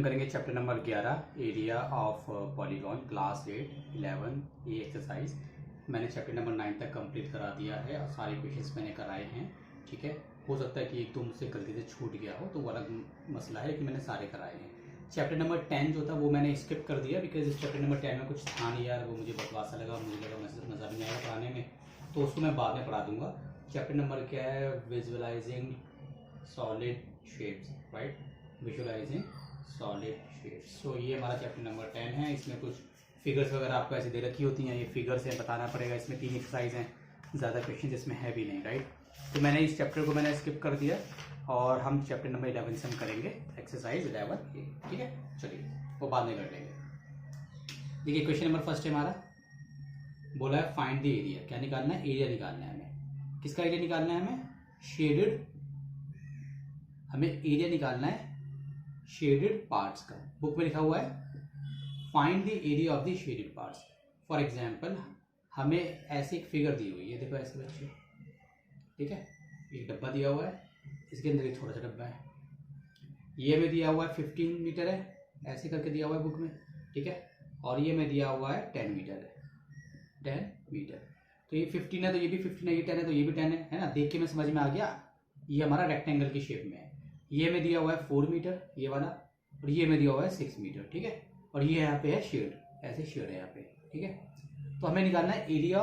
करेंगे chapter number 11 area of polygon class 8 11 ये exercise. मैंने चैप्टर नंबर 9 तक कंप्लीट करा दिया है और सारे क्वेश्चंस मैंने कराए हैं। ठीक है, हो सकता है कि एक दो मुझसे गलती से छूट गया हो तो वो अलग मसला है, लेकिन मैंने सारे कराए हैं। चैप्टर नंबर 10 जो था वो मैंने स्किप कर दिया बिकॉज इस चैप्टर नंबर 10 में कुछ था नहीं यार, वो मुझे बकवास सा लगा, मुझे लगा मज़ा नहीं आएगा पढ़ाने में, तो उसको मैं बाद में पढ़ा दूंगा। चैप्टर नंबर क्या है? Visualising solid shapes, right, visualising solid shapes. So ये हमारा चैप्टर नंबर 10 है। इसमें कुछ फिगर्स वगैरह आपको ऐसे दे रखी होती हैं, ये फिगर्स हैं, बताना पड़ेगा। इसमें 3 एक्सरसाइज हैं, ज़्यादा क्वेश्चन इसमें है भी नहीं, राइट। तो मैंने इस चैप्टर को मैंने स्किप कर दिया और हम चैप्टर नंबर 11 से हम करेंगे एक्सरसाइज 11 ए। ठीक है, चलिए वो बाद में कर लेंगे। देखिए क्वेश्चन नंबर फर्स्ट है हमारा, बोला है फाइंड द एरिया। क्या निकालना है? एरिया निकालना है हमें। किसका एरिया निकालना है? हमें शेडेड, हमें एरिया निकालना है शेडेड पार्ट्स का। बुक में लिखा हुआ है find the area of the shaded parts. For example हमें ऐसे एक फिगर दी हुई है, देखो ऐसे बच्चे, ठीक है, एक डब्बा दिया हुआ है, इसके अंदर एक छोटा सा डब्बा है, ये में दिया हुआ है 15 मीटर है, ऐसे करके दिया हुआ है बुक में, ठीक है, और ये में दिया हुआ है 10 मीटर है, 10 मीटर। तो ये 15 है तो ये भी 15 है, ये 10 है तो ये भी 10 है ना। देख के मैं समझ में आ गया, ये हमारा रेक्टेंगल की शेप में है। ये में दिया हुआ है 4 मीटर ये वाला, और ये में दिया हुआ है 6 मीटर, ठीक है, और ये यहाँ पे है शेड, ऐसे शेड है यहाँ पे, ठीक है। तो हमें निकालना है एरिया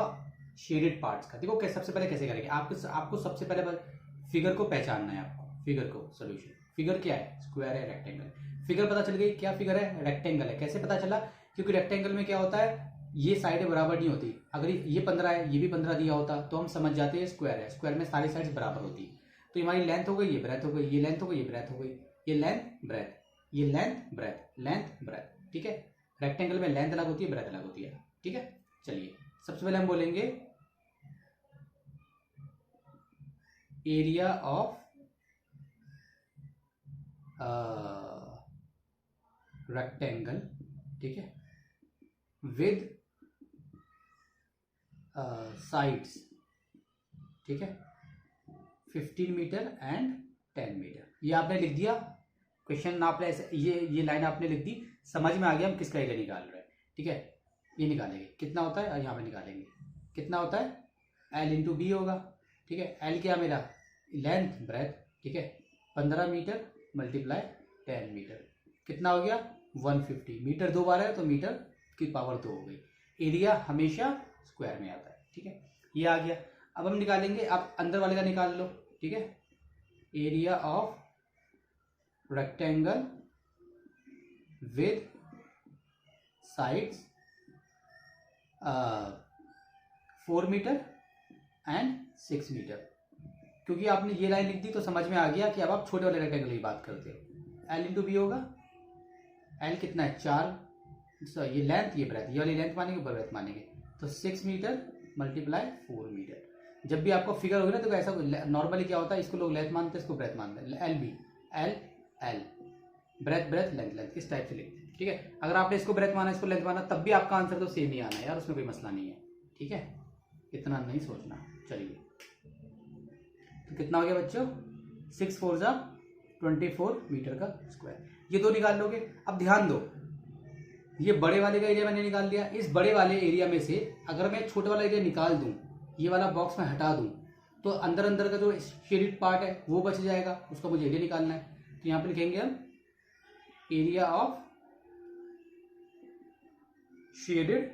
शेडेड पार्ट्स का। देखो सबसे पहले कैसे करेंगे, आपको सबसे पहले फिगर को पहचानना है, आपको फिगर को, सोल्यूशन। फिगर क्या है? स्क्वायर है, रेक्टेंगल। फिगर पता चल गई, क्या फिगर है? रेक्टेंगल है। कैसे पता चला? क्योंकि रेक्टेंगल में क्या होता है, ये साइडें बराबर नहीं होती। अगर ये 15 है, ये भी 15 दिया होता तो हम समझ जाते हैं स्क्वायर है। स्क्वायर में सारी साइड्स बराबर होती। तो हमारी लेंथ हो गई, ये ब्रेथ हो गई, ये लेंथ हो गई, ये ब्रेथ हो गई, ये लेंथ ब्रेथ, ये लेंथ ब्रेथ, लेंथ ब्रेथ, ठीक है। रेक्टेंगल में लेंथ अलग होती है, ब्रेथ अलग होती है, ठीक है। चलिए सबसे पहले हम बोलेंगे एरिया ऑफ रेक्टेंगल, ठीक है, विद साइड्स, ठीक है, 15 मीटर एंड 10 मीटर। ये आपने लिख दिया क्वेश्चन, आपने ऐसे ये लाइन आपने लिख दी, समझ में आ गया हम किसका एरिया निकाल रहे हैं, ठीक है। ये निकालेंगे, कितना होता है यहाँ पे निकालेंगे, कितना होता है? L इंटू बी होगा, ठीक है। L क्या मेरा? लेंथ ब्रेथ, ठीक है, 15 मीटर मल्टीप्लाई 10 मीटर, कितना हो गया? 150 मीटर। 2 बार है तो मीटर की पावर 2 हो गई। एरिया हमेशा स्क्वायर में आता है, ठीक है, ये आ गया। अब हम निकालेंगे, आप अंदर वाले का निकाल लो, ठीक है, area of rectangle with sides 4 metre and 6 metre. क्योंकि आपने ये लाइन लिख दी तो समझ में आ गया कि अब आप छोटे वाले रेक्टेंगल की बात करते हो। L इंटू बी होगा, L कितना है? 4, ये लेंथ, ये ब्रेथ, ये वाली लेंथ मानेंगे, ब्रेथ मानेंगे, तो 6 मीटर मल्टीप्लाई 4 मीटर। जब भी आपको फिगर होगी ना तो ऐसा नॉर्मली क्या होता है, इसको लोग लेंथ मानते हैं, इसको ब्रेथ मानते हैं। L B, L L, breadth breadth, length length, इस टाइप से लिखते हैं, ठीक है। अगर आपने इसको ब्रेथ माना, इसको लेंथ माना, तब भी आपका आंसर तो सेम ही आना है यार, उसमें कोई मसला नहीं है, ठीक है, इतना नहीं सोचना। चलिए तो कितना हो गया बच्चों? 6 4 जा 24 मीटर का स्क्वायर। ये दो निकाल लोगे। अब ध्यान दो, ये बड़े वाले का एरिया मैंने निकाल दिया। इस बड़े वाले एरिया में से अगर मैं छोटे वाला एरिया निकाल दूं, ये वाला बॉक्स में हटा दूं, तो अंदर अंदर का जो शेडेड पार्ट है वो बच जाएगा, उसका मुझे एरिया निकालना है। तो यहाँ पे लिखेंगे हम एरिया ऑफ शेडेड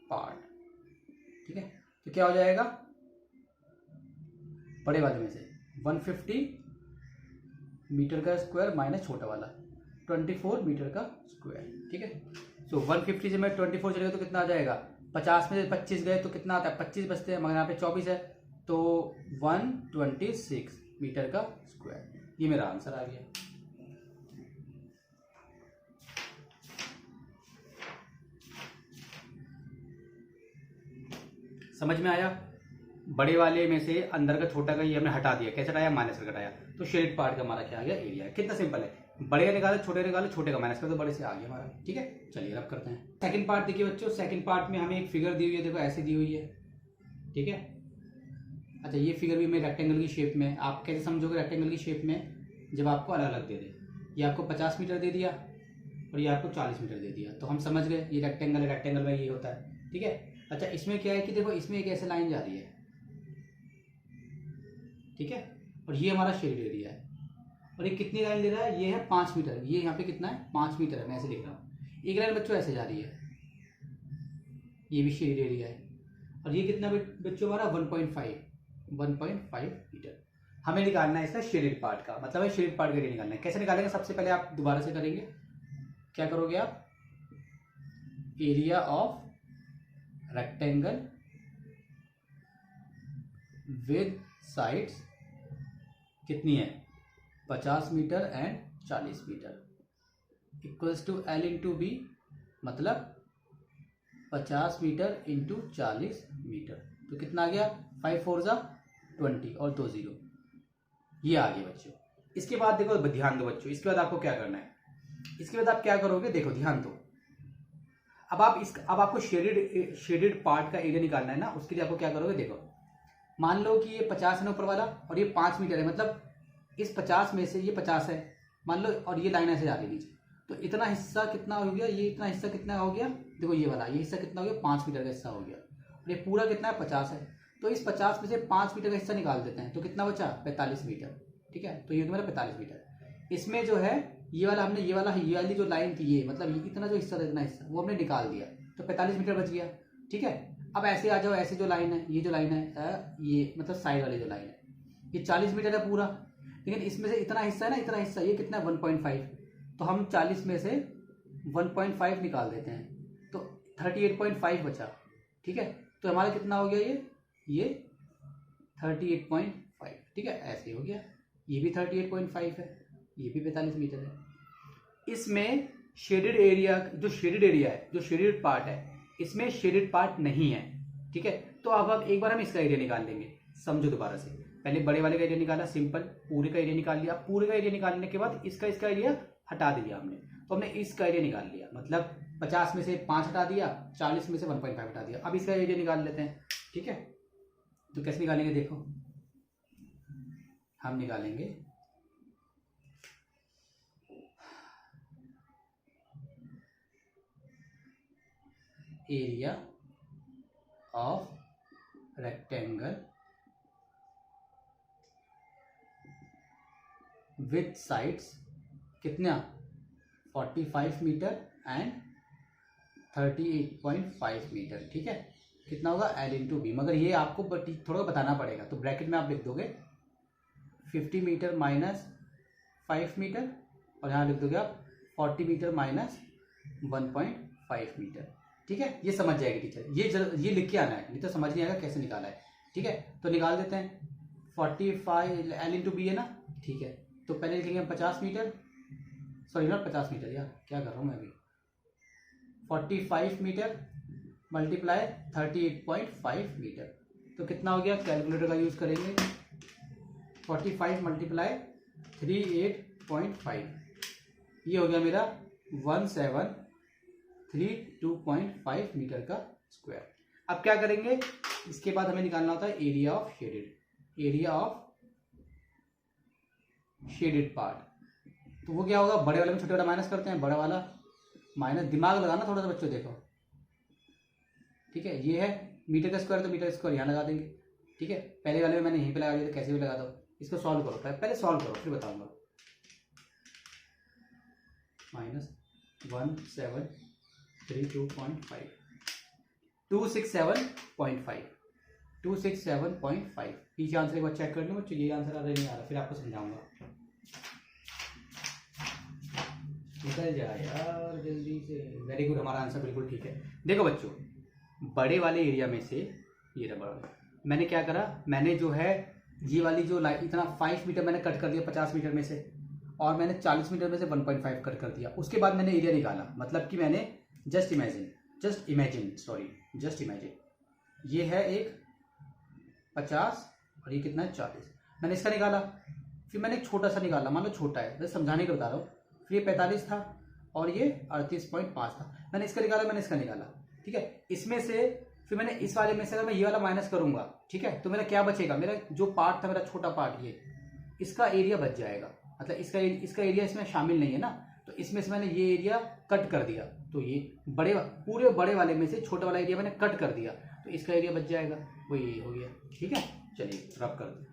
पार्ट, ठीक है। तो क्या हो जाएगा? बड़े वाले में से 150 मीटर का स्क्वायर माइनस छोटा वाला 24 मीटर का स्क्वायर, ठीक है। सो 150 से मैं 24 चलेगा तो कितना आ जाएगा? 50 में से 25 गए तो कितना आता है? 25 बचते हैं, मगर यहाँ पे 24 है तो 126 मीटर का स्क्वायर। ये मेरा आंसर आ गया। समझ में आया? बड़े वाले में से अंदर का छोटा का ये हमने हटा दिया, कैसे हटाया? माइनस करके हटाया, तो शेडेड पार्ट का हमारा क्या आ गया? एरिया। कितना सिंपल है, बड़े का निकालो, छोटे का निकालो, छोटे का माइनस कर दो, बड़े से आ गया हमारा, ठीक है। चलिए अब करते हैं सेकंड पार्ट। देखिए बच्चों, सेकंड पार्ट में हमें एक फिगर दी हुई है, देखो ऐसे दी हुई है, ठीक है। अच्छा, ये फिगर भी मैं रेक्टेंगल की शेप में, आप कैसे समझोगे रेक्टेंगल की शेप में? जब आपको अलग अलग दे दे, ये आपको 50 मीटर दे दिया, और ये आपको 40 मीटर दे दिया। तो हम समझ गए ये रेक्टेंगल है, रेक्टेंगल में ये होता है, ठीक है। अच्छा, इसमें क्या है कि देखो इसमें एक ऐसे लाइन जा रही है, ठीक है, और ये हमारा शेडेड एरिया है, और ये कितनी लाइन ले रहा है, ये है 5 मीटर, ये यहाँ पे कितना है 5 मीटर है, मैं ऐसे लिख रहा हूँ। एक लाइन बच्चों ऐसे जा रही है, ये भी शेडेड एरिया है, और ये कितना बच्चों हमारा 1.5 मीटर। हमें निकालना है इसका शेडेड पार्ट का, मतलब है शेडेड पार्ट का एरिया निकालना है। कैसे निकालेंगे, सबसे पहले आप दोबारा से करेंगे, क्या करोगे आप, area of rectangle with sides कितनी है 50 metre and 40 metre equals to L into B, मतलब 50 मीटर इंटू 40 मीटर। तो कितना आ गया 5 4 जा 20 और 2 0, ये आ गया बच्चों। इसके बाद देखो ध्यान दो बच्चों, इसके बाद आपको क्या करना है, इसके बाद आप क्या करोगे, देखो ध्यान दो। अब आपको शेडेड पार्ट का एरिया निकालना है ना, उसके लिए आपको क्या करोगे, देखो मान लो कि ये 50 है ऊपर वाला और ये 5 मीटर है, मतलब इस 50 में से ये 50 है मान लो, और ये लाइन ऐसे जा रही नीचे, तो इतना हिस्सा कितना हो गया, ये इतना हिस्सा कितना हो गया, देखो ये वाला ये हिस्सा कितना हो गया 5 मीटर का हिस्सा हो गया, और ये पूरा कितना है 50 है। तो इस 50 में से 5 मीटर का हिस्सा निकाल देते हैं, तो कितना बचा 45 मीटर, ठीक है। तो ये तुम्हारा 45 मीटर। इसमें जो है ये वाला हमने ये वाली जो लाइन थी, ये मतलब ये इतना जो हिस्सा था, इतना हिस्सा वो हमने निकाल दिया, तो 45 मीटर बच गया, ठीक है। अब ऐसे आ जाओ, ऐसे जो लाइन है, ये जो लाइन है ये मतलब साइड वाली जो लाइन है, ये 40 मीटर है पूरा, लेकिन इसमें से इतना हिस्सा है ना, इतना हिस्सा ये कितना है 1.5, तो हम 40 में से 1.5 निकाल देते हैं, तो 38.5 बचा, ठीक है। तो हमारा कितना हो गया, ये 38.5, ठीक है, ऐसे हो गया। ये भी 38.5 है, ये भी 45 मीटर है। इसमें शेडेड एरिया, जो शेडेड पार्ट है, इसमें शेडेड पार्ट नहीं है, ठीक है। तो अब एक बार हम इसका एरिया निकाल लेंगे, समझो दोबारा से। पहले बड़े वाले का एरिया निकाला, सिंपल पूरे का एरिया निकाल लिया। पूरे का एरिया निकालने के बाद इसका एरिया हटा दिया हमने, तो हमने इसका एरिया निकाल लिया, मतलब 50 में से 5 हटा दिया, 40 में से 1.5 हटा दिया। अब इसका एरिया निकाल लेते हैं, ठीक है। तो कैसे निकालेंगे, देखो हम निकालेंगे area of rectangle with sides कितना 45 मीटर एंड 38.5 मीटर, ठीक है। कितना होगा L इंटू बी, मगर ये आपको थोड़ा बताना पड़ेगा, तो ब्रैकेट में आप लिख दोगे 50 मीटर माइनस 5 मीटर, और यहाँ लिख दोगे आप 40 मीटर माइनस 1.5 मीटर, ठीक है। ये समझ जाएगी टीचर, ये लिख के आना है, नहीं तो समझ नहीं आएगा कैसे निकाला है, ठीक है। तो निकाल देते हैं 45 L इंटू बी है ना, ठीक है। तो पहले लिखेंगे हम 50 मीटर, सॉरी नॉट 50 मीटर, यार क्या कर रहा हूँ मैं अभी, 45 मीटर मल्टीप्लाई 38.5 मीटर, तो कितना हो गया, कैलकुलेटर का यूज करेंगे, 45 मल्टीप्लाई 38.5, ये हो गया मेरा 1732.5 मीटर का स्क्वायर। अब क्या करेंगे, इसके बाद हमें निकालना होता है एरिया ऑफ शेडेड पार्ट। तो वो क्या होगा, बड़े वाले में छोटे वाला माइनस करते हैं, बड़ा वाला माइनस, दिमाग लगाना थोड़ा सा बच्चों, देखो ठीक है। ये है मीटर का स्क्वायर, तो मीटर स्क्वायर यहाँ लगा देंगे, ठीक है। पहले वाले में मैंने यहीं पे लगा दिया, तो कैसे भी लगा दो। इसको सॉल्व करो, पहले सॉल्व करो फिर बताऊंगा। माइनस 1732.5 267.5 पीछे आंसर एक बार चेक कर लो बच्चों, ये आंसर आ रहा नहीं आ रहा, फिर आपको समझाऊंगा। निकल जाए यार जल्दी से, वेरी गुड, हमारा आंसर बिल्कुल ठीक है। देखो बच्चों, बड़े वाले एरिया में से ये रहा, मैंने क्या करा, मैंने जो है ये वाली जो लाइन इतना 5 मीटर मैंने कट कर दिया 50 मीटर में से, और मैंने 40 मीटर में से 1.5 कट कर दिया। उसके बाद मैंने एरिया निकाला, मतलब कि मैंने जस्ट इमेजिन ये है एक 50 और ये कितना है 40, मैंने इसका निकाला। फिर मैंने एक छोटा सा निकाला, मान लो छोटा है, बस समझाने को बता रहा हूँ। फिर ये 45 था और ये 38.5 था, मैंने इसका निकाला, मैंने इसका निकाला, ठीक है। इसमें से फिर मैंने इस वाले में से अगर मैं ये वाला माइनस करूंगा, ठीक है, तो मेरा क्या बचेगा, मेरा जो पार्ट था, मेरा छोटा पार्ट, ये इसका एरिया बच जाएगा, मतलब इसका एरिया इसमें शामिल नहीं है ना, तो इसमें से मैंने ये एरिया कट कर दिया, तो ये पूरे बड़े वाले में से छोटा वाला एरिया मैंने कट कर दिया, तो इसका एरिया बच जाएगा, वो ये हो गया। ठीक है, चलिए रब कर दो।